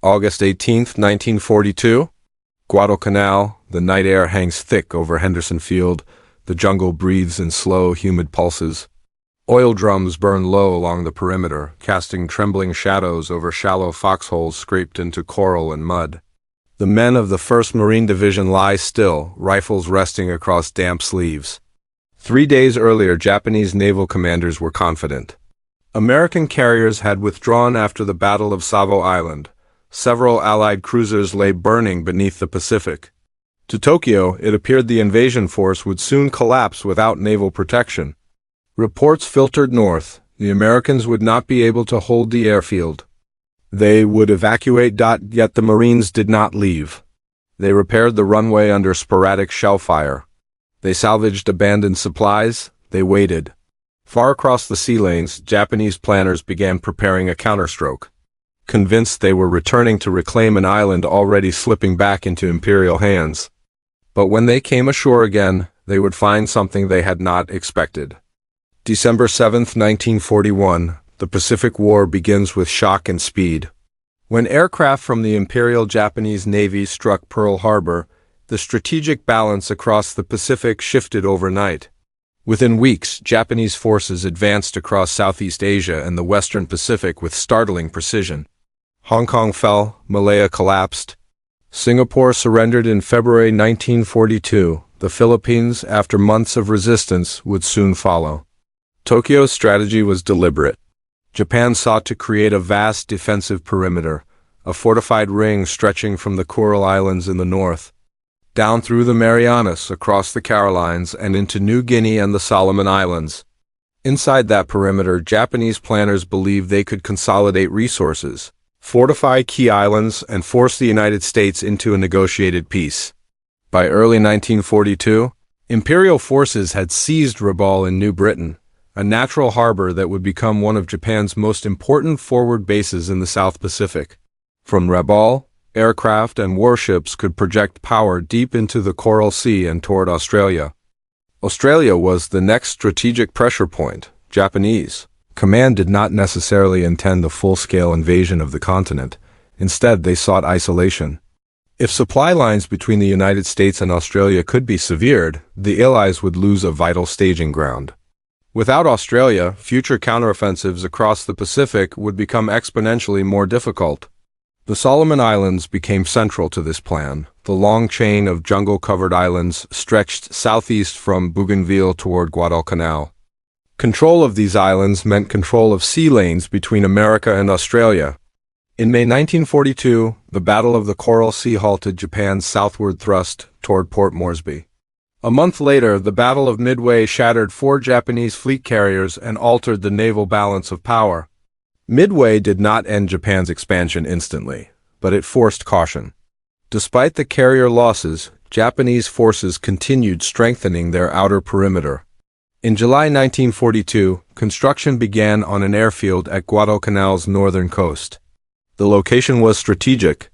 August 18, 1942. Guadalcanal, the night air hangs thick over Henderson Field. The jungle breathes in slow, humid pulses. Oil drums burn low along the perimeter, casting trembling shadows over shallow foxholes scraped into coral and mud. The men of the 1st Marine Division lie still, rifles resting across damp sleeves. 3 days earlier, Japanese naval commanders were confident. American carriers had withdrawn after the Battle of Savo Island. Several Allied cruisers lay burning beneath the Pacific. To Tokyo, it appeared the invasion force would soon collapse without naval protection. Reports filtered north. The Americans would not be able to hold the airfield. They would evacuate, yet the Marines did not leave. They repaired the runway under sporadic shell fire. They salvaged abandoned supplies. They waited. Far across the sea lanes, Japanese planners began preparing a counterstroke, convinced they were returning to reclaim an island already slipping back into Imperial hands. But when they came ashore again, they would find something they had not expected. December 7, 1941, the Pacific War begins with shock and speed. When aircraft from the Imperial Japanese Navy struck Pearl Harbor, the strategic balance across the Pacific shifted overnight. Within weeks, Japanese forces advanced across Southeast Asia and the Western Pacific with startling precision. Hong Kong fell, Malaya collapsed. Singapore surrendered in February 1942. The Philippines, after months of resistance, would soon follow. Tokyo's strategy was deliberate. Japan sought to create a vast defensive perimeter, a fortified ring stretching from the Coral Islands in the north, down through the Marianas, across the Carolines, and into New Guinea and the Solomon Islands. Inside that perimeter, Japanese planners believed they could consolidate resources, fortify key islands, and force the United States into a negotiated peace. By early 1942, Imperial forces had seized Rabaul in New Britain, a natural harbor that would become one of Japan's most important forward bases in the South Pacific. From Rabaul, aircraft and warships could project power deep into the Coral Sea and toward Australia. Australia was the next strategic pressure point. Japanese command did not necessarily intend a full-scale invasion of the continent. Instead, they sought isolation. If supply lines between the United States and Australia could be severed, the Allies would lose a vital staging ground. Without Australia, future counteroffensives across the Pacific would become exponentially more difficult. The Solomon Islands became central to this plan. The long chain of jungle-covered islands stretched southeast from Bougainville toward Guadalcanal. Control of these islands meant control of sea lanes between America and Australia. In May 1942, the Battle of the Coral Sea halted Japan's southward thrust toward Port Moresby. A month later, the Battle of Midway shattered 4 Japanese fleet carriers and altered the naval balance of power. Midway did not end Japan's expansion instantly, but it forced caution. Despite the carrier losses, Japanese forces continued strengthening their outer perimeter. In July 1942, construction began on an airfield at Guadalcanal's northern coast. The location was strategic.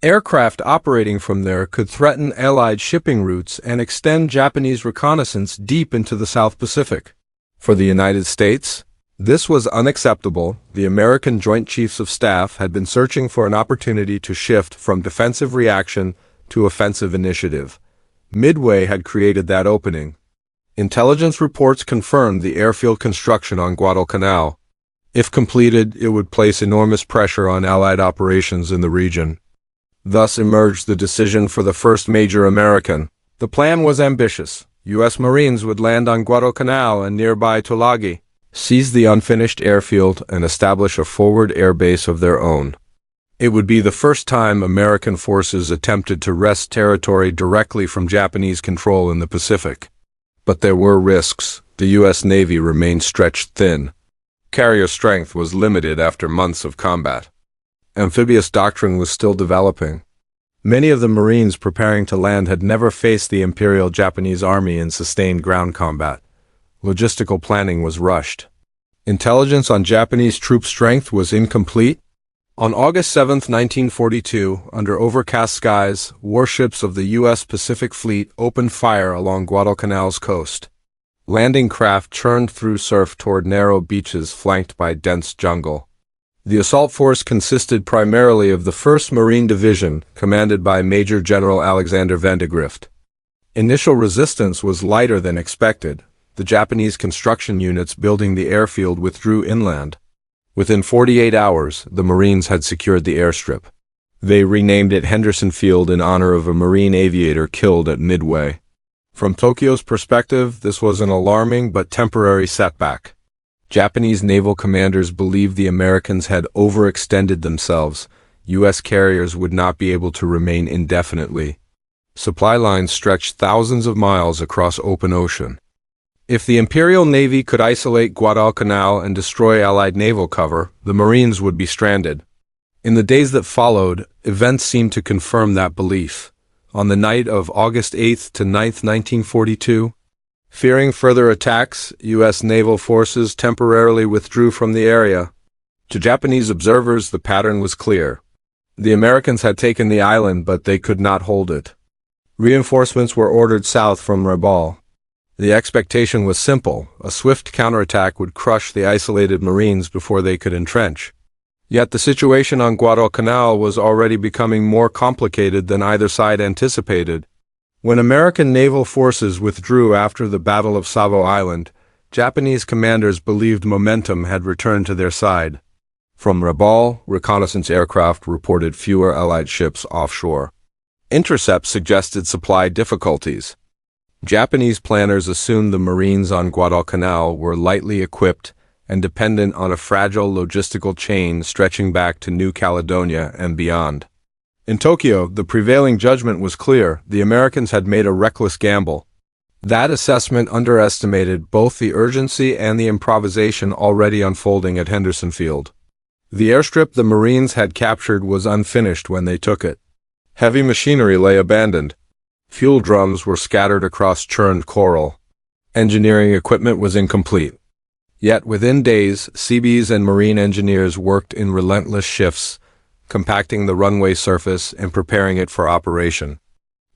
Aircraft operating from there could threaten Allied shipping routes and extend Japanese reconnaissance deep into the South Pacific. For the United States, this was unacceptable. The American Joint Chiefs of Staff had been searching for an opportunity to shift from defensive reaction to offensive initiative. Midway had created that opening. Intelligence reports confirmed the airfield construction on Guadalcanal. If completed, it would place enormous pressure on Allied operations in the region. Thus emerged the decision for the first major American. The plan was ambitious. U.S. Marines would land on Guadalcanal and nearby Tulagi, seize the unfinished airfield, and establish a forward air base of their own. It would be the first time American forces attempted to wrest territory directly from Japanese control in the Pacific. But there were risks. The U.S. Navy remained stretched thin. Carrier strength was limited after months of combat. Amphibious doctrine was still developing. Many of the Marines preparing to land had never faced the Imperial Japanese Army in sustained ground combat. Logistical planning was rushed. Intelligence on Japanese troop strength was incomplete. On August 7, 1942, under overcast skies, warships of the U.S. Pacific Fleet opened fire along Guadalcanal's coast. Landing craft churned through surf toward narrow beaches flanked by dense jungle. The assault force consisted primarily of the 1st Marine Division, commanded by Major General Alexander Vandegrift. Initial resistance was lighter than expected. The Japanese construction units building the airfield withdrew inland. Within 48 hours, the Marines had secured the airstrip. They renamed it Henderson Field in honor of a Marine aviator killed at Midway. From Tokyo's perspective, this was an alarming but temporary setback. Japanese naval commanders believed the Americans had overextended themselves. U.S. carriers would not be able to remain indefinitely. Supply lines stretched thousands of miles across open ocean. If the Imperial Navy could isolate Guadalcanal and destroy Allied naval cover, the Marines would be stranded. In the days that followed, events seemed to confirm that belief. On the night of August 8th to 9th, 1942, fearing further attacks, U.S. naval forces temporarily withdrew from the area. To Japanese observers, the pattern was clear. The Americans had taken the island, but they could not hold it. Reinforcements were ordered south from Rabaul. The expectation was simple: a swift counterattack would crush the isolated Marines before they could entrench. Yet the situation on Guadalcanal was already becoming more complicated than either side anticipated. When American naval forces withdrew after the Battle of Savo Island, Japanese commanders believed momentum had returned to their side. From Rabaul, reconnaissance aircraft reported fewer Allied ships offshore. Intercepts suggested supply difficulties. Japanese planners assumed the Marines on Guadalcanal were lightly equipped and dependent on a fragile logistical chain stretching back to New Caledonia and beyond. In Tokyo, the prevailing judgment was clear: the Americans had made a reckless gamble. That assessment underestimated both the urgency and the improvisation already unfolding at Henderson Field. The airstrip the Marines had captured was unfinished when they took it. Heavy machinery lay abandoned. Fuel drums were scattered across churned coral. Engineering equipment was incomplete. Yet within days, Seabees and Marine engineers worked in relentless shifts, compacting the runway surface and preparing it for operation.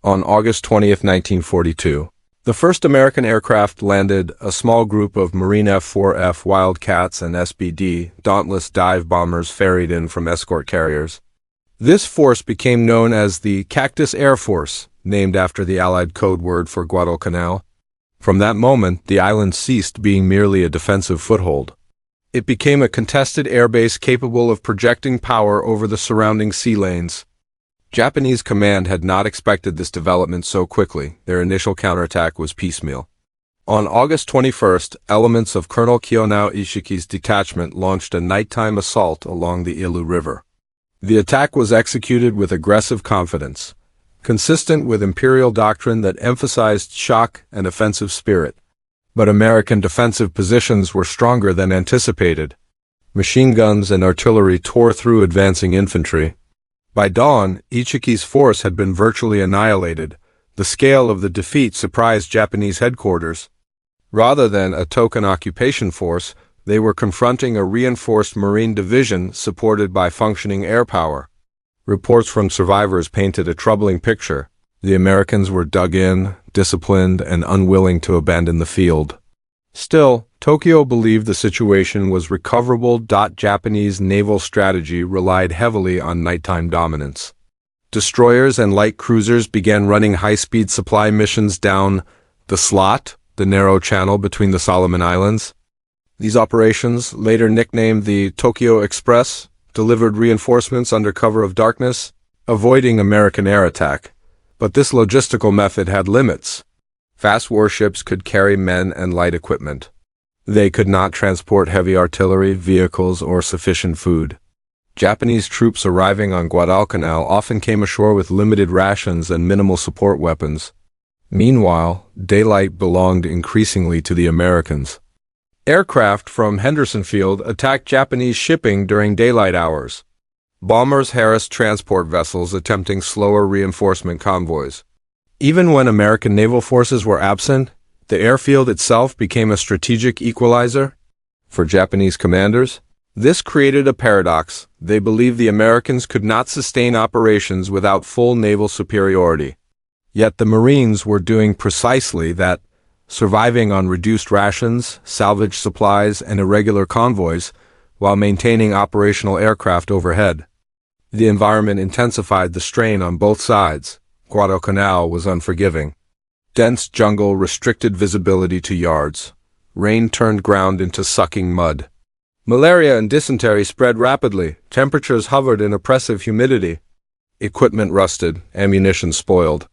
On August 20, 1942, the first American aircraft landed. A small group of Marine F-4F Wildcats and SBD Dauntless dive bombers ferried in from escort carriers. This force became known as the Cactus Air Force, named after the Allied code word for Guadalcanal. From that moment, the island ceased being merely a defensive foothold. It became a contested airbase capable of projecting power over the surrounding sea lanes. Japanese command had not expected this development so quickly. Their initial counterattack was piecemeal. On August 21st, elements of Colonel Kiyonao Ishiki's detachment launched a nighttime assault along the Ilu River. The attack was executed with aggressive confidence, consistent with imperial doctrine that emphasized shock and offensive spirit. But American defensive positions were stronger than anticipated. Machine guns and artillery tore through advancing infantry. By dawn, Ichiki's force had been virtually annihilated. The scale of the defeat surprised Japanese headquarters. Rather than a token occupation force, they were confronting a reinforced Marine division supported by functioning air power. Reports from survivors painted a troubling picture. The Americans were dug in, disciplined, and unwilling to abandon the field. Still, Tokyo believed the situation was recoverable. Japanese naval strategy relied heavily on nighttime dominance. Destroyers and light cruisers began running high-speed supply missions down the slot, the narrow channel between the Solomon Islands. These operations, later nicknamed the Tokyo Express, delivered reinforcements under cover of darkness, avoiding American air attack. But this logistical method had limits. Fast warships could carry men and light equipment. They could not transport heavy artillery, vehicles, or sufficient food. Japanese troops arriving on Guadalcanal often came ashore with limited rations and minimal support weapons. Meanwhile, daylight belonged increasingly to the Americans. Aircraft from Henderson Field attacked Japanese shipping during daylight hours. Bombers harassed transport vessels attempting slower reinforcement convoys. Even when American naval forces were absent, the airfield itself became a strategic equalizer. For Japanese commanders, this created a paradox. They believed the Americans could not sustain operations without full naval superiority. Yet the Marines were doing precisely that, surviving on reduced rations, salvage supplies, and irregular convoys, while maintaining operational aircraft overhead. The environment intensified the strain on both sides. Guadalcanal was unforgiving. Dense jungle restricted visibility to yards. Rain turned ground into sucking mud. Malaria and dysentery spread rapidly. Temperatures hovered in oppressive humidity. Equipment rusted, ammunition spoiled.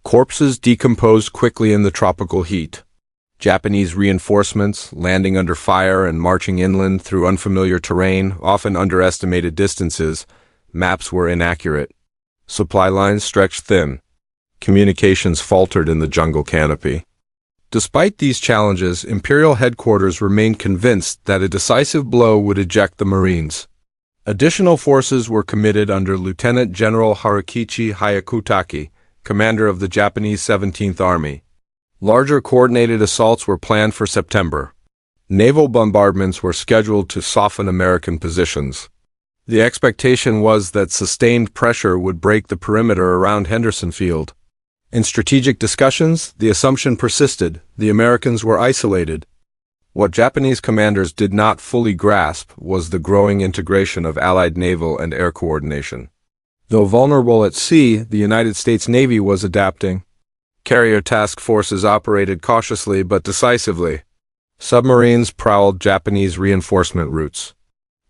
Corpses decomposed quickly in the tropical heat. Japanese reinforcements, landing under fire and marching inland through unfamiliar terrain, often underestimated distances. Maps were inaccurate. Supply lines stretched thin. Communications faltered in the jungle canopy. Despite these challenges, Imperial headquarters remained convinced that a decisive blow would eject the Marines. Additional forces were committed under Lieutenant General Harukichi Hyakutake, commander of the Japanese 17th Army. Larger coordinated assaults were planned for September. Naval bombardments were scheduled to soften American positions. The expectation was that sustained pressure would break the perimeter around Henderson Field. In strategic discussions, the assumption persisted: the Americans were isolated. What Japanese commanders did not fully grasp was the growing integration of Allied naval and air coordination. Though vulnerable at sea, the United States Navy was adapting. Carrier task forces operated cautiously but decisively. Submarines prowled Japanese reinforcement routes.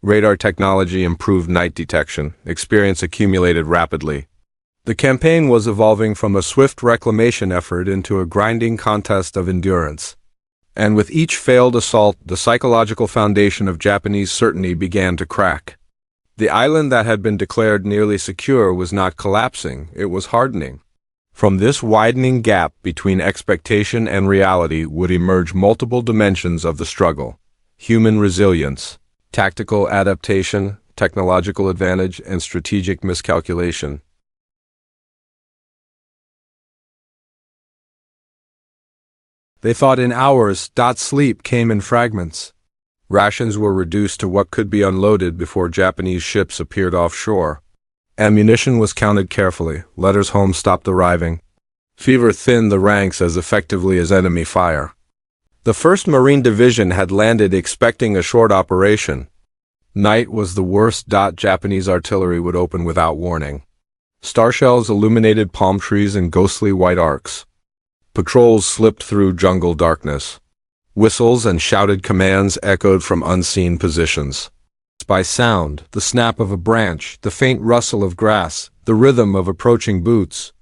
Radar technology improved night detection. Experience accumulated rapidly. The campaign was evolving from a swift reclamation effort into a grinding contest of endurance. And with each failed assault, the psychological foundation of Japanese certainty began to crack. The island that had been declared nearly secure was not collapsing, it was hardening. From this widening gap between expectation and reality would emerge multiple dimensions of the struggle: human resilience, tactical adaptation, technological advantage, and strategic miscalculation. They fought in hours. Sleep came in fragments. Rations were reduced to what could be unloaded before Japanese ships appeared offshore. Ammunition was counted carefully. Letters home stopped arriving. Fever thinned the ranks as effectively as enemy fire. The 1st Marine Division had landed expecting a short operation. Night was the worst. Japanese artillery would open without warning. Starshells illuminated palm trees in ghostly white arcs. Patrols slipped through jungle darkness. Whistles and shouted commands echoed from unseen positions. By sound, the snap of a branch, the faint rustle of grass, the rhythm of approaching boots.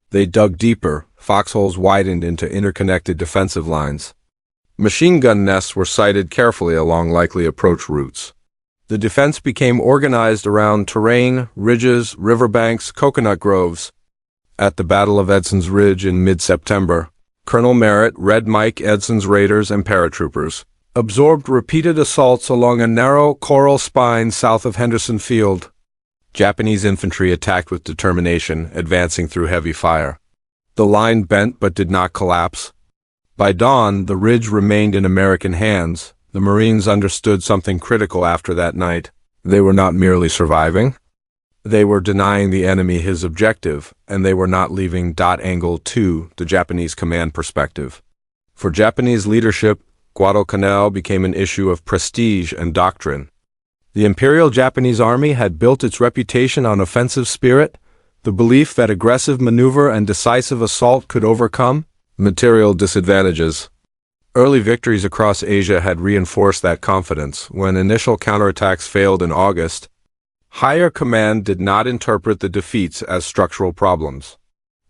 They dug deeper. Foxholes widened into interconnected defensive lines. Machine gun nests were sited carefully along likely approach routes. The defense became organized around terrain, ridges, riverbanks, coconut groves. At the Battle of Edson's Ridge in mid-September, Colonel Merritt, Red Mike Edson's raiders and paratroopers absorbed repeated assaults along a narrow coral spine south of Henderson Field. Japanese infantry attacked with determination, advancing through heavy fire. The line bent but did not collapse. By dawn, the ridge remained in American hands. The Marines understood something critical after that night. They were not merely surviving. They were denying the enemy his objective, and they were not leaving Angle 2 the Japanese command perspective. For Japanese leadership, Guadalcanal became an issue of prestige and doctrine. The Imperial Japanese Army had built its reputation on offensive spirit, the belief that aggressive maneuver and decisive assault could overcome material disadvantages. Early victories across Asia had reinforced that confidence. When initial counterattacks failed in August, higher command did not interpret the defeats as structural problems.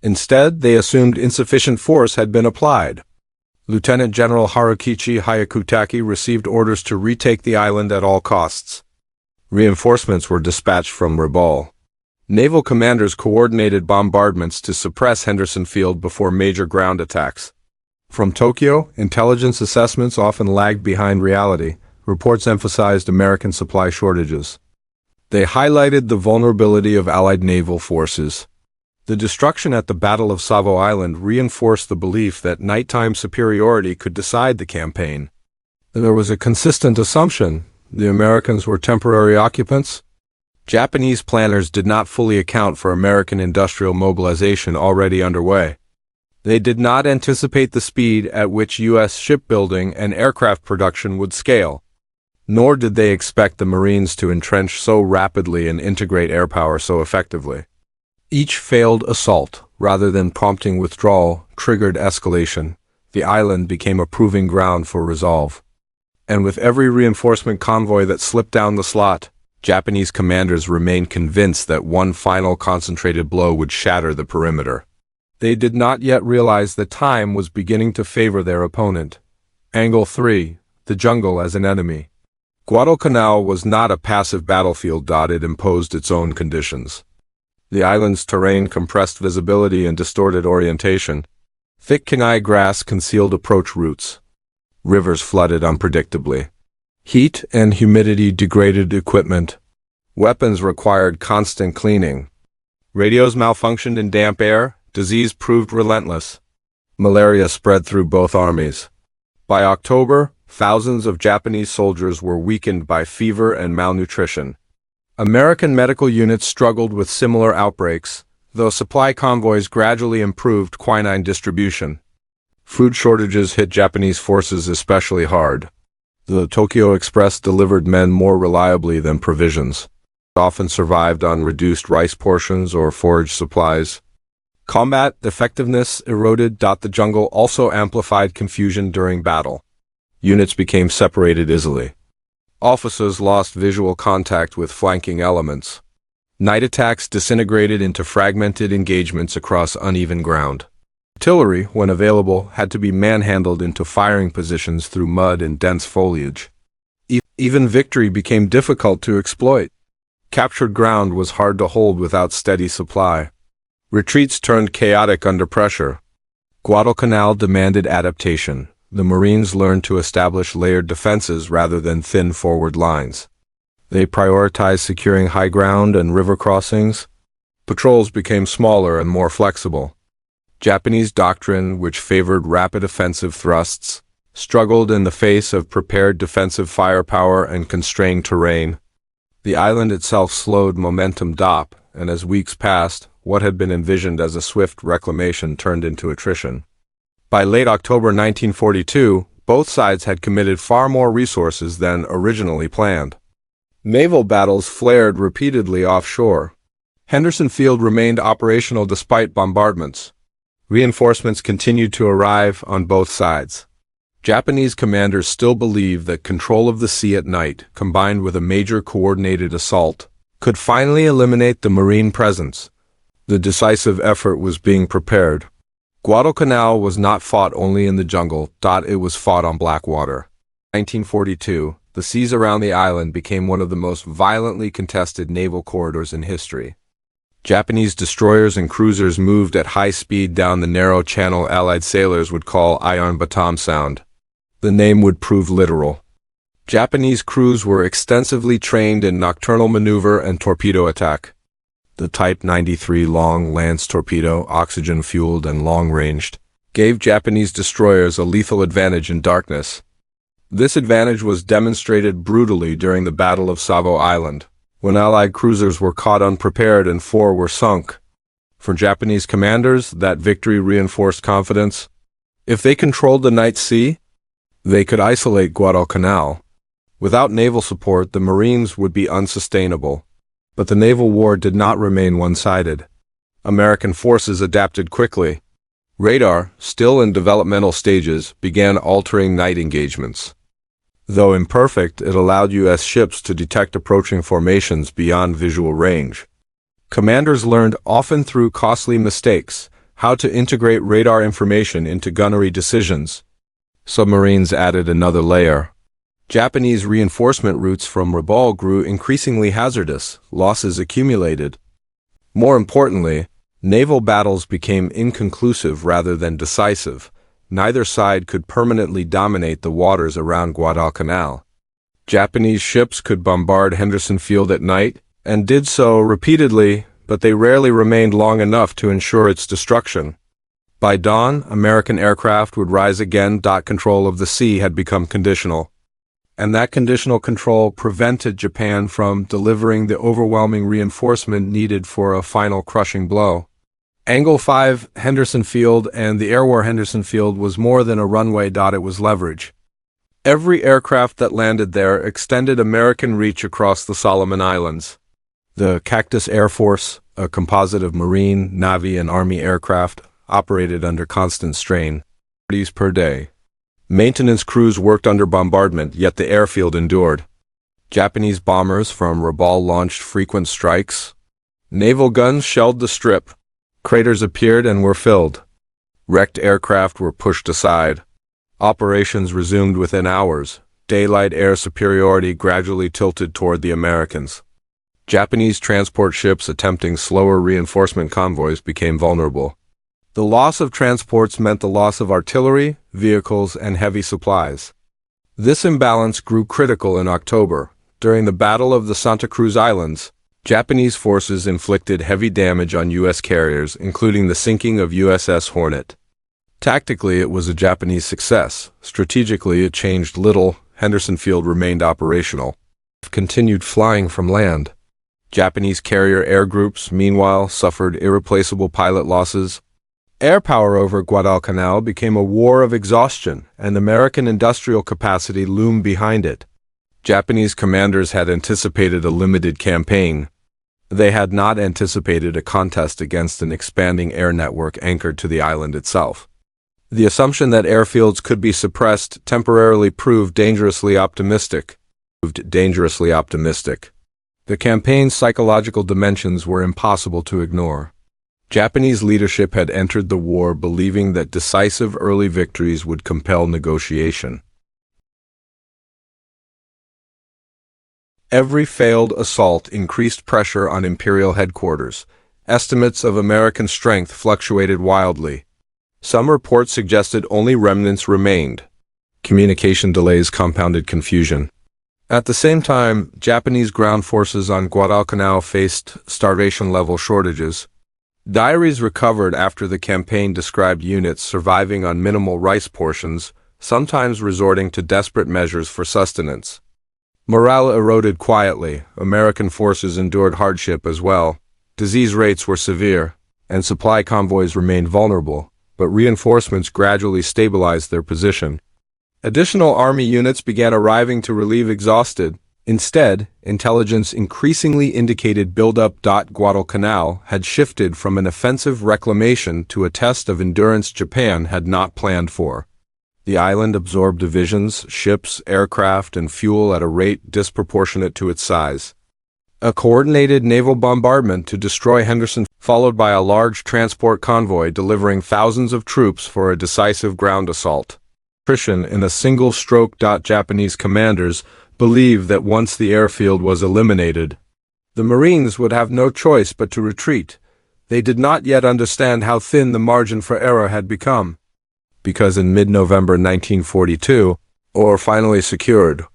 Instead, they assumed insufficient force had been applied. Lieutenant General Harukichi Hyakutake received orders to retake the island at all costs. Reinforcements were dispatched from Rabaul. Naval commanders coordinated bombardments to suppress Henderson Field before major ground attacks. From Tokyo, intelligence assessments often lagged behind reality. Reports emphasized American supply shortages. They highlighted the vulnerability of Allied naval forces. The destruction at the Battle of Savo Island reinforced the belief that nighttime superiority could decide the campaign. There was a consistent assumption: the Americans were temporary occupants. Japanese planners did not fully account for American industrial mobilization already underway. They did not anticipate the speed at which U.S. shipbuilding and aircraft production would scale. Nor did they expect the Marines to entrench so rapidly and integrate air power so effectively. Each failed assault, rather than prompting withdrawal, triggered escalation. The island became a proving ground for resolve. And with every reinforcement convoy that slipped down the slot, Japanese commanders remained convinced that one final concentrated blow would shatter the perimeter. They did not yet realize that time was beginning to favor their opponent. Angle 3. The jungle as an enemy. Guadalcanal was not a passive battlefield. It imposed its own conditions. The island's terrain compressed visibility and distorted orientation. Thick kenai grass concealed approach routes. Rivers flooded unpredictably. Heat and humidity degraded equipment. Weapons required constant cleaning. Radios malfunctioned in damp air. Disease proved relentless. Malaria spread through both armies. By October, thousands of Japanese soldiers were weakened by fever and malnutrition. American medical units struggled with similar outbreaks, though supply convoys gradually improved quinine distribution. Food shortages hit Japanese forces especially hard. The Tokyo Express delivered men more reliably than provisions. Often survived on reduced rice portions or forage supplies. Combat effectiveness eroded. The jungle also amplified confusion during battle. Units became separated easily. Officers lost visual contact with flanking elements. Night attacks disintegrated into fragmented engagements across uneven ground. Artillery, when available, had to be manhandled into firing positions through mud and dense foliage. Even victory became difficult to exploit. Captured ground was hard to hold without steady supply. Retreats turned chaotic under pressure. Guadalcanal demanded adaptation. The Marines learned to establish layered defenses rather than thin forward lines. They prioritized securing high ground and river crossings. Patrols became smaller and more flexible. Japanese doctrine, which favored rapid offensive thrusts, struggled in the face of prepared defensive firepower and constrained terrain. The island itself slowed momentum. And as weeks passed, what had been envisioned as a swift reclamation turned into attrition. By late October 1942, both sides had committed far more resources than originally planned. Naval battles flared repeatedly offshore. Henderson Field remained operational despite bombardments. Reinforcements continued to arrive on both sides. Japanese commanders still believed that control of the sea at night, combined with a major coordinated assault, could finally eliminate the Marine presence. The decisive effort was being prepared. Guadalcanal was not fought only in the jungle. It was fought on black water. 1942, the seas around the island became one of the most violently contested naval corridors in history. Japanese destroyers and cruisers moved at high speed down the narrow channel Allied sailors would call Iron Batam Sound. The name would prove literal. Japanese crews were extensively trained in nocturnal maneuver and torpedo attack. The Type 93 long lance torpedo, oxygen-fueled and long-ranged, gave Japanese destroyers a lethal advantage in darkness. This advantage was demonstrated brutally during the Battle of Savo Island, when Allied cruisers were caught unprepared and 4 were sunk. For Japanese commanders, that victory reinforced confidence. If they controlled the night sea, they could isolate Guadalcanal. Without naval support, the Marines would be unsustainable. But the naval war did not remain one-sided. American forces adapted quickly. Radar, still in developmental stages, began altering night engagements. Though imperfect, it allowed U.S. ships to detect approaching formations beyond visual range. Commanders learned, often through costly mistakes, how to integrate radar information into gunnery decisions. Submarines added another layer. Japanese reinforcement routes from Rabaul grew increasingly hazardous. Losses accumulated. More importantly, naval battles became inconclusive rather than decisive. Neither side could permanently dominate the waters around Guadalcanal. Japanese ships could bombard Henderson Field at night, and did so repeatedly, but they rarely remained long enough to ensure its destruction. By dawn, American aircraft would rise again. Control of the sea had become conditional. And that conditional control prevented Japan from delivering the overwhelming reinforcement needed for a final crushing blow. Angle 5 Henderson Field and the air war Henderson Field was more than a runway. It was leverage. Every aircraft that landed there extended American reach across the Solomon Islands. The Cactus Air Force, a composite of Marine, Navy, and Army aircraft, operated under constant strain, per day. Maintenance crews worked under bombardment, yet the airfield endured. Japanese bombers from Rabaul launched frequent strikes. Naval guns shelled the strip. Craters appeared and were filled. Wrecked aircraft were pushed aside. Operations resumed within hours. Daylight air superiority gradually tilted toward the Americans. Japanese transport ships attempting slower reinforcement convoys became vulnerable. The loss of transports meant the loss of artillery, vehicles, and heavy supplies. This imbalance grew critical in October. During the Battle of the Santa Cruz Islands, Japanese forces inflicted heavy damage on U.S. carriers, including the sinking of USS Hornet. Tactically, it was a Japanese success. Strategically, it changed little. Henderson Field remained operational. Continued flying from land. Japanese carrier air groups, meanwhile, suffered irreplaceable pilot losses. Air power over Guadalcanal became a war of exhaustion, and American industrial capacity loomed behind it. Japanese commanders had anticipated a limited campaign. They had not anticipated a contest against an expanding air network anchored to the island itself. The assumption that airfields could be suppressed temporarily proved dangerously optimistic. The campaign's psychological dimensions were impossible to ignore. Japanese leadership had entered the war believing that decisive early victories would compel negotiation. Every failed assault increased pressure on Imperial headquarters. Estimates of American strength fluctuated wildly. Some reports suggested only remnants remained. Communication delays compounded confusion. At the same time, Japanese ground forces on Guadalcanal faced starvation-level shortages. Diaries recovered after the campaign described units surviving on minimal rice portions, sometimes resorting to desperate measures for sustenance. Morale eroded quietly. American forces endured hardship as well. Disease rates were severe, and supply convoys remained vulnerable, but reinforcements gradually stabilized their position. Additional Army units began arriving to relieve exhausted. Instead, intelligence increasingly indicated buildup. Guadalcanal had shifted from an offensive reclamation to a test of endurance Japan had not planned for. The island absorbed divisions, ships, aircraft, and fuel at a rate disproportionate to its size. A coordinated naval bombardment to destroy Henderson, followed by a large transport convoy delivering thousands of troops for a decisive ground assault. Attrition in a single stroke. Japanese commanders believed that once the airfield was eliminated, the Marines would have no choice but to retreat. They did not yet understand how thin the margin for error had become. Because in mid-November 1942, or finally secured,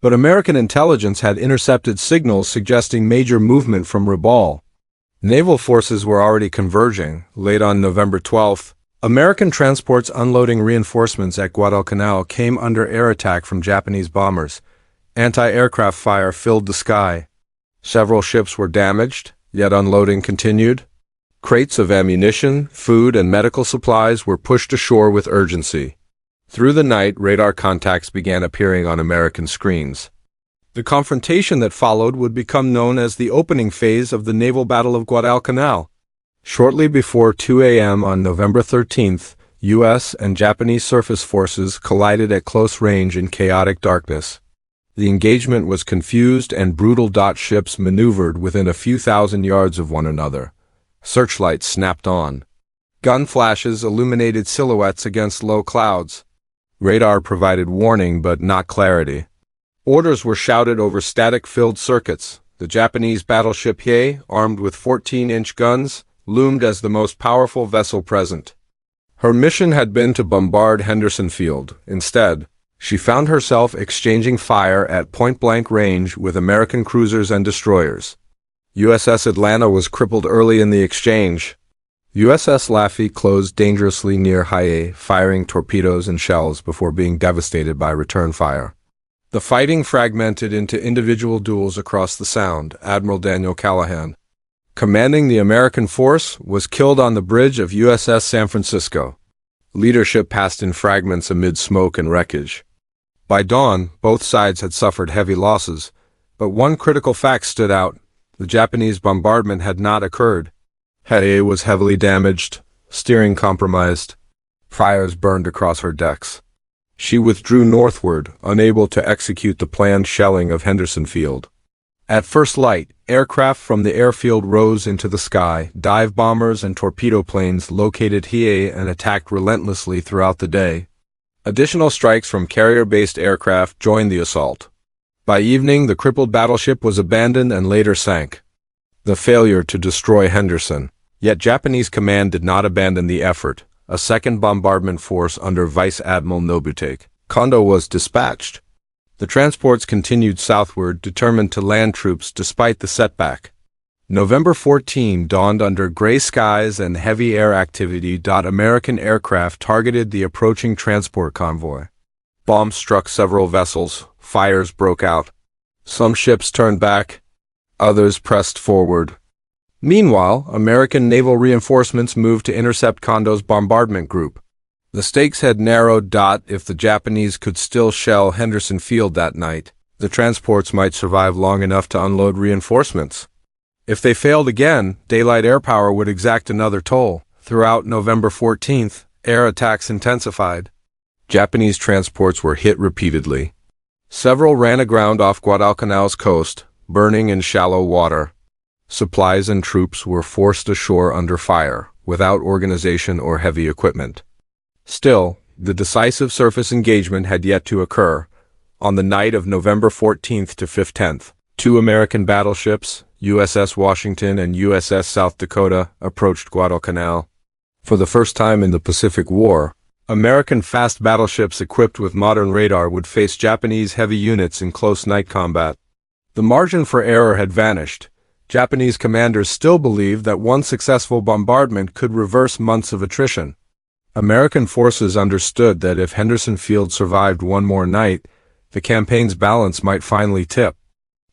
but American intelligence had intercepted signals suggesting major movement from Rabaul. Naval forces were already converging. Late on November 12th, American transports unloading reinforcements at Guadalcanal came under air attack from Japanese bombers. Anti-aircraft fire filled the sky. Several ships were damaged, yet unloading continued. Crates of ammunition, food, and medical supplies were pushed ashore with urgency. Through the night, radar contacts began appearing on American screens. The confrontation that followed would become known as the opening phase of the naval battle of Guadalcanal. Shortly before 2 a.m. on November 13th, U.S. and Japanese surface forces collided at close range in chaotic darkness. The engagement was confused and brutal. Ships maneuvered within a few thousand yards of one another. Searchlights snapped on. Gun flashes illuminated silhouettes against low clouds. Radar provided warning but not clarity. Orders were shouted over static-filled circuits. The Japanese battleship Hiei, armed with 14-inch guns, loomed as the most powerful vessel present. Her mission had been to bombard Henderson Field. Instead, she found herself exchanging fire at point-blank range with American cruisers and destroyers. USS Atlanta was crippled early in the exchange. USS Laffey closed dangerously near Hiei, firing torpedoes and shells before being devastated by return fire. The fighting fragmented into individual duels across the Sound. Admiral Daniel Callahan, commanding the American force, was killed on the bridge of USS San Francisco. Leadership passed in fragments amid smoke and wreckage. By dawn, both sides had suffered heavy losses, but one critical fact stood out. The Japanese bombardment had not occurred. Hiei was heavily damaged, steering compromised. Fires burned across her decks. She withdrew northward, unable to execute the planned shelling of Henderson Field. At first light, aircraft from the airfield rose into the sky. Dive bombers and torpedo planes located Hiei and attacked relentlessly throughout the day. Additional strikes from carrier-based aircraft joined the assault. By evening, the crippled battleship was abandoned and later sank. The failure to destroy Henderson. Yet Japanese command did not abandon the effort. A second bombardment force under Vice Admiral Nobutake Kondo was dispatched. The transports continued southward, determined to land troops despite the setback. November 14 dawned under gray skies and heavy air activity. American aircraft targeted the approaching transport convoy. Bombs struck several vessels. Fires broke out. Some ships turned back. Others pressed forward. Meanwhile, American naval reinforcements moved to intercept Kondo's bombardment group. The stakes had narrowed. If the Japanese could still shell Henderson Field that night, the transports might survive long enough to unload reinforcements. If they failed again, daylight air power would exact another toll. Throughout November 14th, air attacks intensified. Japanese transports were hit repeatedly. Several ran aground off Guadalcanal's coast, burning in shallow water. Supplies and troops were forced ashore under fire, without organization or heavy equipment. Still, the decisive surface engagement had yet to occur. On the night of November 14th to 15th, two American battleships, USS Washington and USS South Dakota, approached Guadalcanal. For the first time in the Pacific War, American fast battleships equipped with modern radar would face Japanese heavy units in close night combat. The margin for error had vanished. Japanese commanders still believed that one successful bombardment could reverse months of attrition. American forces understood that if Henderson Field survived one more night, the campaign's balance might finally tip.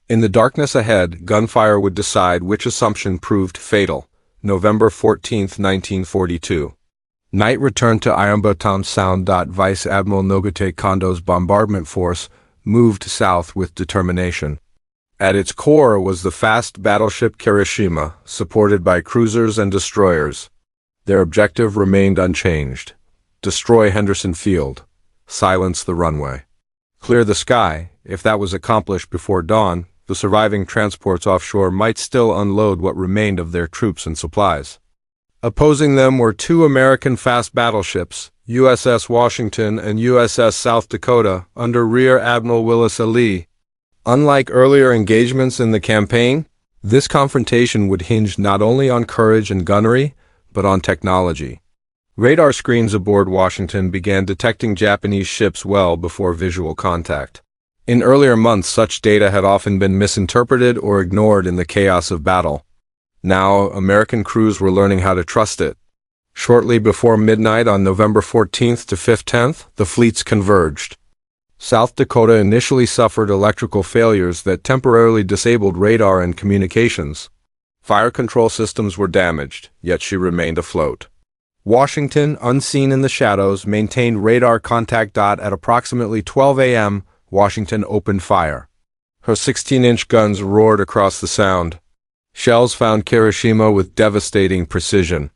In the darkness ahead, gunfire would decide which assumption proved fatal. November 14, 1942. Night returned to Ironbotown Sound. Vice Admiral Nobutake Kondo's bombardment force moved south with determination. At its core was the fast battleship Kirishima, supported by cruisers and destroyers. Their objective remained unchanged: destroy Henderson Field, silence the runway, clear the sky. If that was accomplished before dawn, the surviving transports offshore might still unload what remained of their troops and supplies. Opposing them were two American fast battleships, USS Washington and USS South Dakota, under Rear Admiral Willis Lee. Unlike earlier engagements in the campaign, this confrontation would hinge not only on courage and gunnery, but on technology. Radar screens aboard Washington began detecting Japanese ships well before visual contact. In earlier months, such data had often been misinterpreted or ignored in the chaos of battle. Now, American crews were learning how to trust it. Shortly before midnight on November 14th to 15th, the fleets converged. South Dakota initially suffered electrical failures that temporarily disabled radar and communications. Fire control systems were damaged, yet she remained afloat. Washington, unseen in the shadows, maintained radar contact. At approximately 12 a.m., Washington opened fire. Her 16-inch guns roared across the sound. Shells found Kirishima with devastating precision.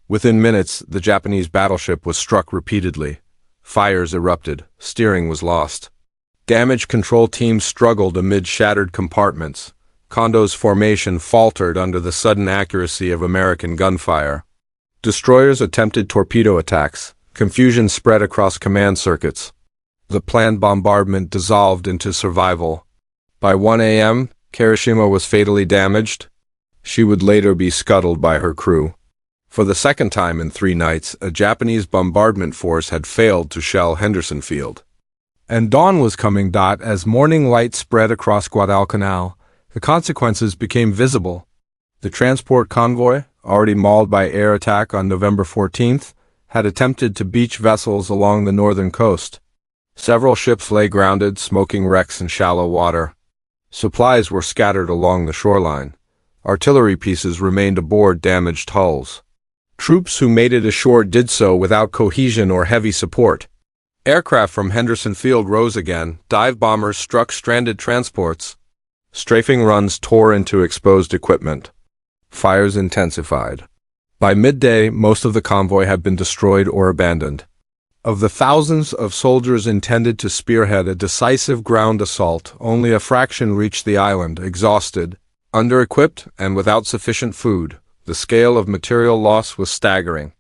Within minutes, the Japanese battleship was struck repeatedly. Fires erupted. Steering was lost. Damage control teams struggled amid shattered compartments. Kondo's formation faltered under the sudden accuracy of American gunfire. Destroyers attempted torpedo attacks. Confusion spread across command circuits. The planned bombardment dissolved into survival. By 1 a.m., Kirishima was fatally damaged. She would later be scuttled by her crew. For the second time in 3 nights, a Japanese bombardment force had failed to shell Henderson Field. And dawn was coming. As morning light spread across Guadalcanal, the consequences became visible. The transport convoy, already mauled by air attack on November 14th, had attempted to beach vessels along the northern coast. Several ships lay grounded, smoking wrecks in shallow water. Supplies were scattered along the shoreline. Artillery pieces remained aboard damaged hulls. Troops who made it ashore did so without cohesion or heavy support. Aircraft from Henderson Field rose again. Dive bombers struck stranded transports. Strafing runs tore into exposed equipment. Fires intensified. By midday, most of the convoy had been destroyed or abandoned. Of the thousands of soldiers intended to spearhead a decisive ground assault, only a fraction reached the island, exhausted, under-equipped, and without sufficient food. The scale of material loss was staggering.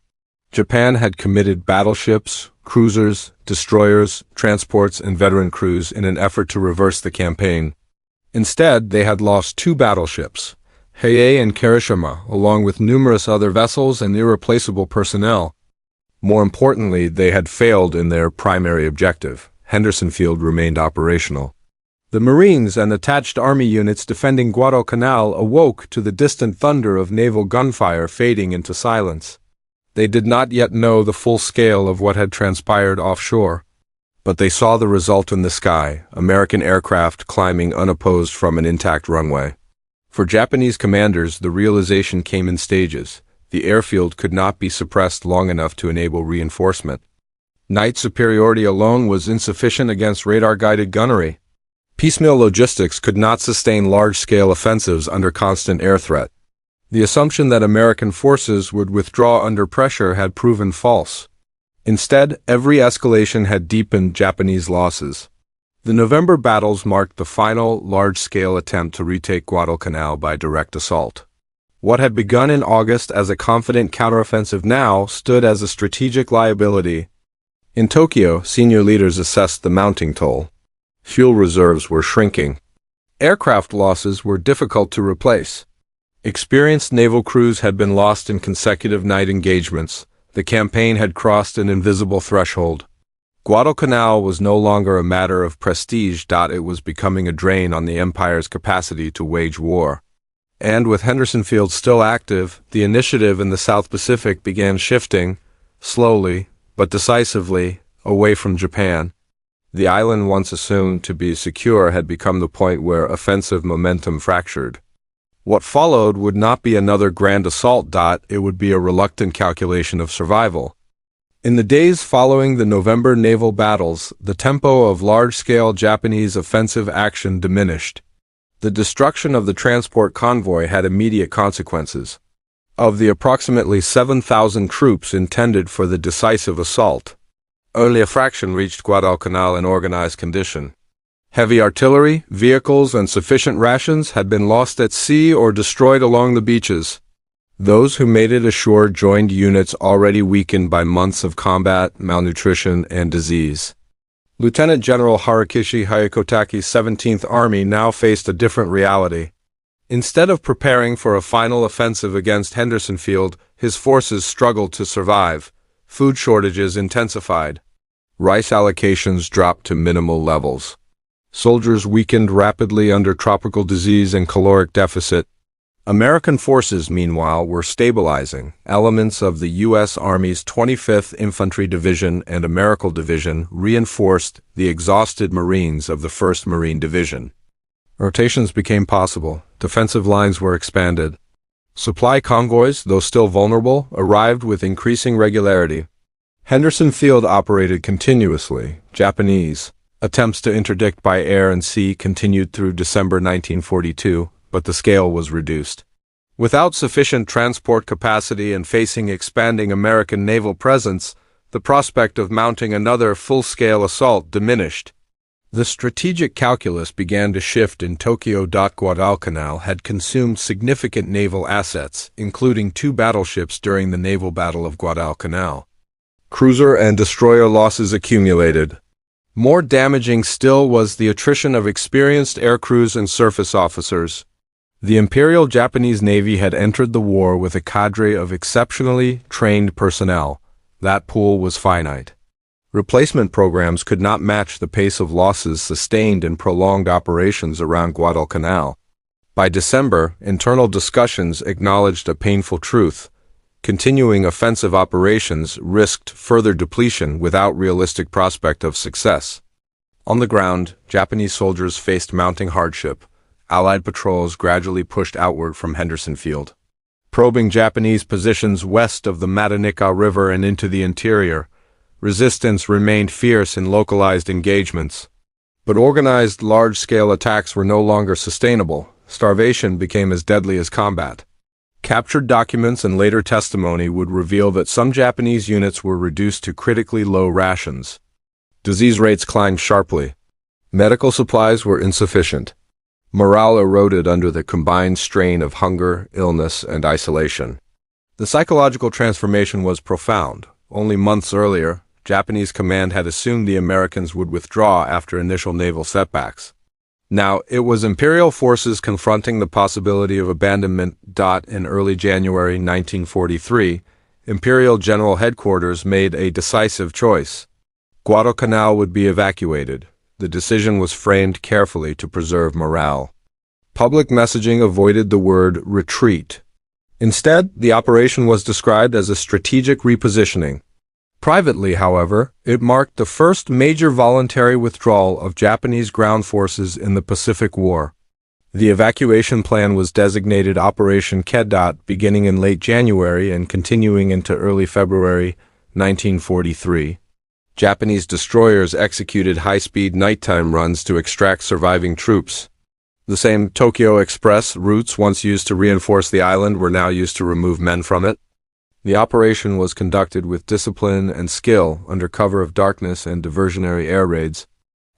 Japan had committed battleships, cruisers, destroyers, transports, and veteran crews in an effort to reverse the campaign. Instead, they had lost 2 battleships, Heie and Kirishima, along with numerous other vessels and irreplaceable personnel. More importantly, they had failed in their primary objective. Henderson Field remained operational. The Marines and attached army units defending Guadalcanal awoke to the distant thunder of naval gunfire fading into silence. They did not yet know the full scale of what had transpired offshore, but they saw the result in the sky, American aircraft climbing unopposed from an intact runway. For Japanese commanders, the realization came in stages. The airfield could not be suppressed long enough to enable reinforcement. Night superiority alone was insufficient against radar-guided gunnery. Piecemeal logistics could not sustain large-scale offensives under constant air threat. The assumption that American forces would withdraw under pressure had proven false. Instead, every escalation had deepened Japanese losses. The November battles marked the final, large-scale attempt to retake Guadalcanal by direct assault. What had begun in August as a confident counteroffensive now stood as a strategic liability. In Tokyo, senior leaders assessed the mounting toll. Fuel reserves were shrinking. Aircraft losses were difficult to replace. Experienced naval crews had been lost in consecutive night engagements. The campaign had crossed an invisible threshold. Guadalcanal was no longer a matter of prestige. It was becoming a drain on the empire's capacity to wage war. And with Henderson Field still active, the initiative in the South Pacific began shifting, slowly but decisively, away from Japan. The island once assumed to be secure had become the point where offensive momentum fractured. What followed would not be another grand assault. It would be a reluctant calculation of survival. In the days following the November naval battles, the tempo of large-scale Japanese offensive action diminished. The destruction of the transport convoy had immediate consequences. Of the approximately 7,000 troops intended for the decisive assault, only a fraction reached Guadalcanal in organized condition. Heavy artillery, vehicles, and sufficient rations had been lost at sea or destroyed along the beaches. Those who made it ashore joined units already weakened by months of combat, malnutrition, and disease. Lieutenant General Harakishi Hayakotake 17th Army now faced a different reality. Instead of preparing for a final offensive against Henderson Field, his forces struggled to survive. Food shortages intensified. Rice allocations dropped to minimal levels. Soldiers weakened rapidly under tropical disease and caloric deficit. American forces, meanwhile, were stabilizing. Elements of the U.S. Army's 25th Infantry Division and American Division reinforced the exhausted Marines of the 1st Marine Division. Rotations became possible. Defensive lines were expanded. Supply convoys, though still vulnerable, arrived with increasing regularity. Henderson Field operated continuously. Japanese Attempts to interdict by air and sea continued through December 1942, but the scale was reduced. Without sufficient transport capacity and facing expanding American naval presence, the prospect of mounting another full-scale assault diminished. The strategic calculus began to shift in Tokyo. Guadalcanal had consumed significant naval assets, including 2 battleships during the naval battle of Guadalcanal. Cruiser and destroyer losses accumulated. More damaging still was the attrition of experienced aircrews and surface officers. The Imperial Japanese Navy had entered the war with a cadre of exceptionally trained personnel. That pool was finite. Replacement programs could not match the pace of losses sustained in prolonged operations around Guadalcanal. By December, internal discussions acknowledged a painful truth. Continuing offensive operations risked further depletion without realistic prospect of success. On the ground, Japanese soldiers faced mounting hardship. Allied patrols gradually pushed outward from Henderson Field, probing Japanese positions west of the Matanika River and into the interior. Resistance remained fierce in localized engagements. But organized large-scale attacks were no longer sustainable. Starvation became as deadly as combat. Captured documents and later testimony would reveal that some Japanese units were reduced to critically low rations. Disease rates climbed sharply. Medical supplies were insufficient. Morale eroded under the combined strain of hunger, illness, and isolation. The psychological transformation was profound. Only months earlier, Japanese command had assumed the Americans would withdraw after initial naval setbacks. Now, it was Imperial forces confronting the possibility of abandonment. In early January 1943, Imperial General Headquarters made a decisive choice. Guadalcanal would be evacuated. The decision was framed carefully to preserve morale. Public messaging avoided the word retreat. Instead, the operation was described as a strategic repositioning. Privately, however, it marked the first major voluntary withdrawal of Japanese ground forces in the Pacific War. The evacuation plan was designated Operation Kedot, beginning in late January and continuing into early February 1943. Japanese destroyers executed high-speed nighttime runs to extract surviving troops. The same Tokyo Express routes once used to reinforce the island were now used to remove men from it. The operation was conducted with discipline and skill under cover of darkness and diversionary air raids.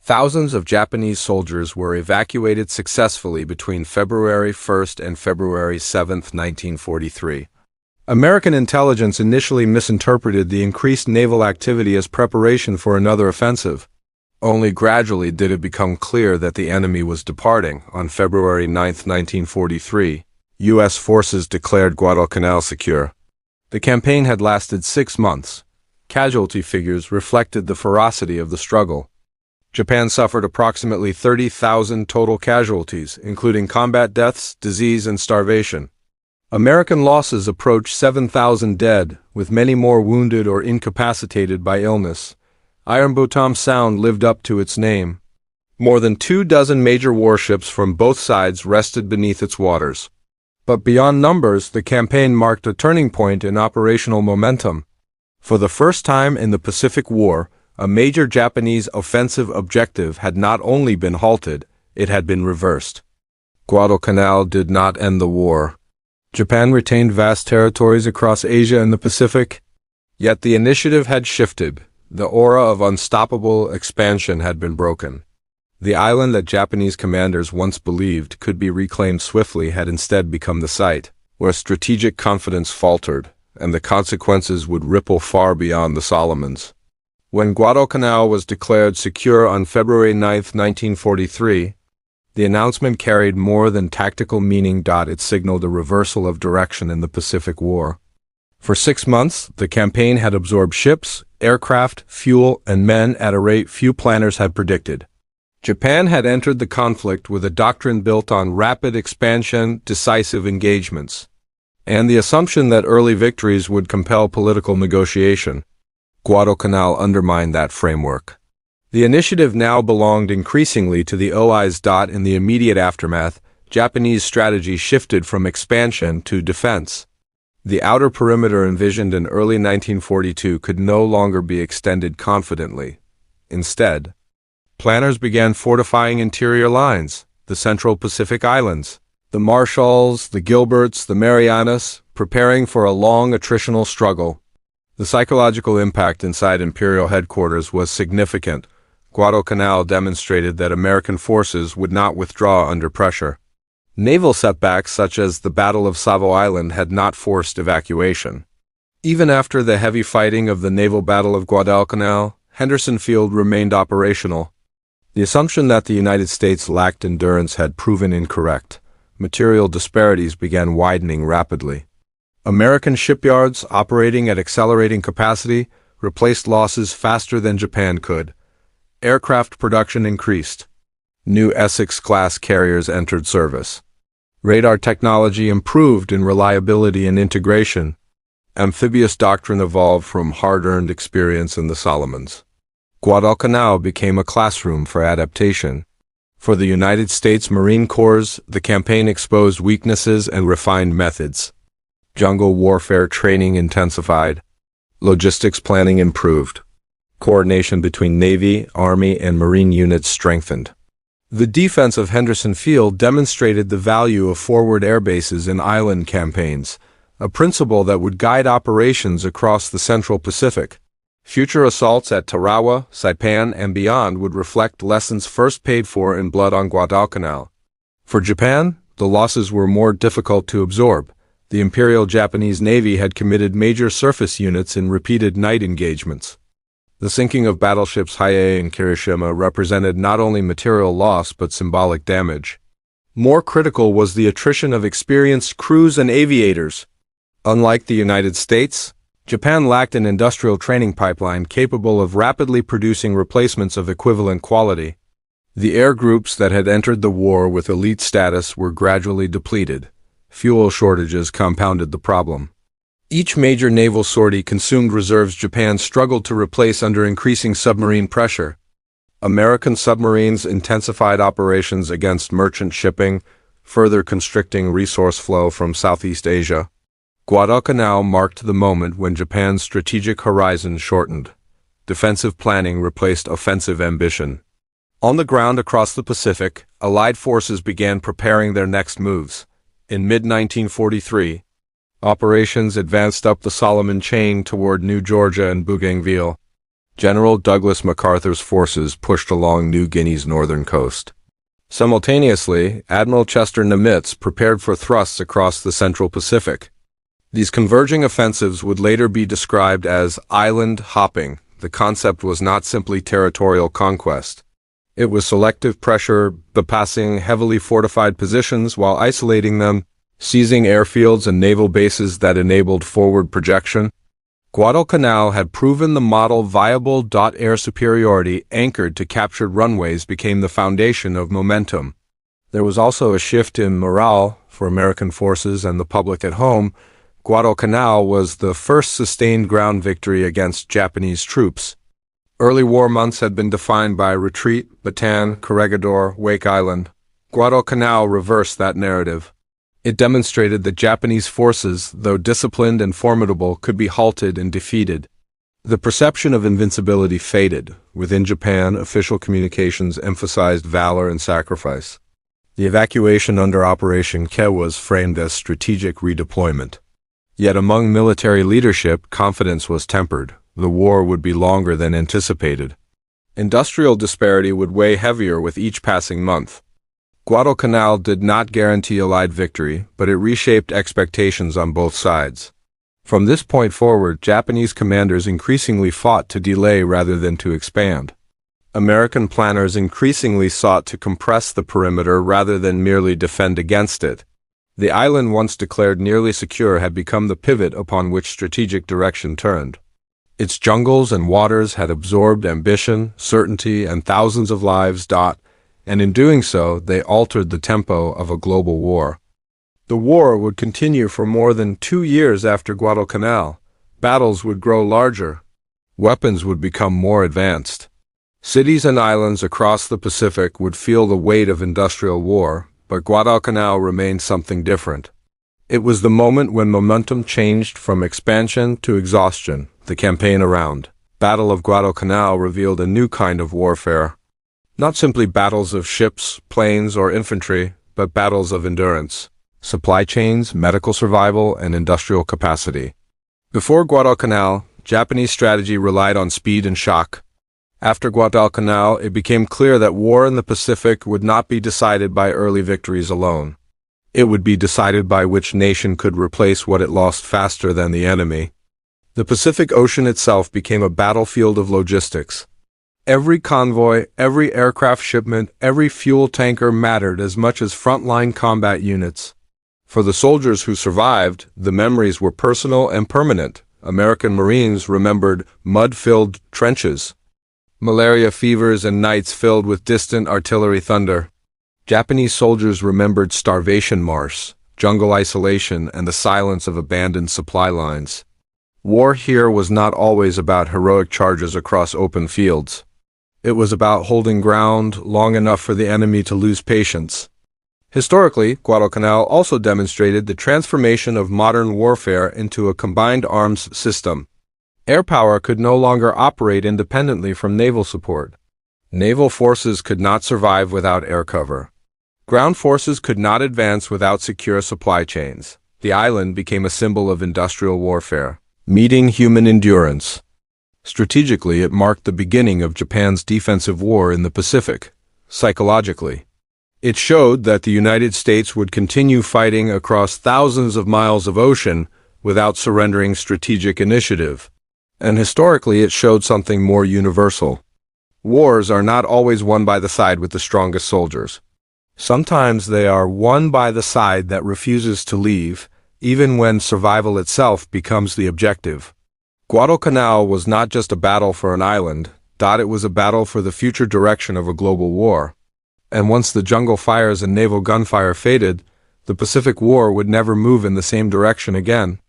Thousands of Japanese soldiers were evacuated successfully between February 1st and February 7th, 1943. American intelligence initially misinterpreted the increased naval activity as preparation for another offensive. Only gradually did it become clear that the enemy was departing. On February 9, 1943, U.S. forces declared Guadalcanal secure. The campaign had lasted 6 months. Casualty figures reflected the ferocity of the struggle. Japan suffered approximately 30,000 total casualties, including combat deaths, disease, and starvation. American losses approached 7,000 dead, with many more wounded or incapacitated by illness. Iron Bottom Sound lived up to its name. More than 24 major warships from both sides rested beneath its waters. But beyond numbers, the campaign marked a turning point in operational momentum. For the first time in the Pacific War, a major Japanese offensive objective had not only been halted, it had been reversed. Guadalcanal did not end the war. Japan retained vast territories across Asia and the Pacific. Yet the initiative had shifted. The aura of unstoppable expansion had been broken. The island that Japanese commanders once believed could be reclaimed swiftly had instead become the site where strategic confidence faltered, and the consequences would ripple far beyond the Solomons. When Guadalcanal was declared secure on February 9, 1943, the announcement carried more than tactical meaning. It signaled a reversal of direction in the Pacific War. For 6 months, the campaign had absorbed ships, aircraft, fuel, and men at a rate few planners had predicted. Japan had entered the conflict with a doctrine built on rapid expansion, decisive engagements, and the assumption that early victories would compel political negotiation. Guadalcanal undermined that framework. The initiative now belonged increasingly to the OIs. In the immediate aftermath, Japanese strategy shifted from expansion to defense. The outer perimeter envisioned in early 1942 could no longer be extended confidently. Instead, planners began fortifying interior lines, the Central Pacific Islands, the Marshalls, the Gilberts, the Marianas, preparing for a long attritional struggle. The psychological impact inside Imperial headquarters was significant. Guadalcanal demonstrated that American forces would not withdraw under pressure. Naval setbacks such as the Battle of Savo Island had not forced evacuation. Even after the heavy fighting of the naval battle of Guadalcanal, Henderson Field remained operational. The assumption that the United States lacked endurance had proven incorrect. Material disparities began widening rapidly. American shipyards, operating at accelerating capacity, replaced losses faster than Japan could. Aircraft production increased. New Essex-class carriers entered service. Radar technology improved in reliability and integration. Amphibious doctrine evolved from hard-earned experience in the Solomons. Guadalcanal became a classroom for adaptation. For the United States Marine Corps, the campaign exposed weaknesses and refined methods. Jungle warfare training intensified. Logistics planning improved. Coordination between Navy, Army, and Marine units strengthened. The defense of Henderson Field demonstrated the value of forward air bases in island campaigns, a principle that would guide operations across the Central Pacific. Future assaults at Tarawa, Saipan, and beyond would reflect lessons first paid for in blood on Guadalcanal. For Japan, the losses were more difficult to absorb. The Imperial Japanese Navy had committed major surface units in repeated night engagements. The sinking of battleships Hiei and Kirishima represented not only material loss but symbolic damage. More critical was the attrition of experienced crews and aviators. Unlike the United States, Japan lacked an industrial training pipeline capable of rapidly producing replacements of equivalent quality. The air groups that had entered the war with elite status were gradually depleted. Fuel shortages compounded the problem. Each major naval sortie consumed reserves Japan struggled to replace under increasing submarine pressure. American submarines intensified operations against merchant shipping, further constricting resource flow from Southeast Asia. Guadalcanal marked the moment when Japan's strategic horizon shortened. Defensive planning replaced offensive ambition. On the ground across the Pacific, Allied forces began preparing their next moves. In mid-1943, operations advanced up the Solomon Chain toward New Georgia and Bougainville. General Douglas MacArthur's forces pushed along New Guinea's northern coast. Simultaneously, Admiral Chester Nimitz prepared for thrusts across the Central Pacific. These converging offensives would later be described as island hopping. The concept was not simply territorial conquest. It was selective pressure, bypassing heavily fortified positions while isolating them, seizing airfields and naval bases that enabled forward projection. Guadalcanal had proven the model viable. Air superiority anchored to captured runways became the foundation of momentum. There was also a shift in morale for American forces and the public at home. Guadalcanal was the first sustained ground victory against Japanese troops. Early war months had been defined by retreat, Bataan, Corregidor, Wake Island. Guadalcanal reversed that narrative. It demonstrated that Japanese forces, though disciplined and formidable, could be halted and defeated. The perception of invincibility faded. Within Japan, official communications emphasized valor and sacrifice. The evacuation under Operation Ke was framed as strategic redeployment. Yet among military leadership, confidence was tempered. The war would be longer than anticipated. Industrial disparity would weigh heavier with each passing month. Guadalcanal did not guarantee Allied victory, but it reshaped expectations on both sides. From this point forward, Japanese commanders increasingly fought to delay rather than to expand. American planners increasingly sought to compress the perimeter rather than merely defend against it. The island, once declared nearly secure, had become the pivot upon which strategic direction turned. Its jungles and waters had absorbed ambition, certainty, and thousands of lives. And in doing so, they altered the tempo of a global war. The war would continue for more than 2 years after Guadalcanal. Battles would grow larger. Weapons would become more advanced. Cities and islands across the Pacific would feel the weight of industrial war, but Guadalcanal remained something different. It was the moment when momentum changed from expansion to exhaustion. The campaign around Battle of Guadalcanal revealed a new kind of warfare. Not simply battles of ships, planes, or infantry, but battles of endurance, supply chains, medical survival, and industrial capacity. Before Guadalcanal, Japanese strategy relied on speed and shock. After Guadalcanal, it became clear that war in the Pacific would not be decided by early victories alone. It would be decided by which nation could replace what it lost faster than the enemy. The Pacific Ocean itself became a battlefield of logistics. Every convoy, every aircraft shipment, every fuel tanker mattered as much as frontline combat units. For the soldiers who survived, the memories were personal and permanent. American Marines remembered mud-filled trenches, malaria fevers, and nights filled with distant artillery thunder. Japanese soldiers remembered starvation marsh, jungle isolation, and the silence of abandoned supply lines. War here was not always about heroic charges across open fields. It was about holding ground long enough for the enemy to lose patience. Historically, Guadalcanal also demonstrated the transformation of modern warfare into a combined arms system. Air power could no longer operate independently from naval support. Naval forces could not survive without air cover. Ground forces could not advance without secure supply chains. The island became a symbol of industrial warfare, meeting human endurance. Strategically, it marked the beginning of Japan's defensive war in the Pacific. Psychologically, it showed that the United States would continue fighting across thousands of miles of ocean without surrendering strategic initiative. And historically, it showed something more universal. Wars are not always won by the side with the strongest soldiers. Sometimes they are won by the side that refuses to leave, even when survival itself becomes the objective. Guadalcanal was not just a battle for an island, it was a battle for the future direction of a global war. And once the jungle fires and naval gunfire faded, the Pacific War would never move in the same direction again.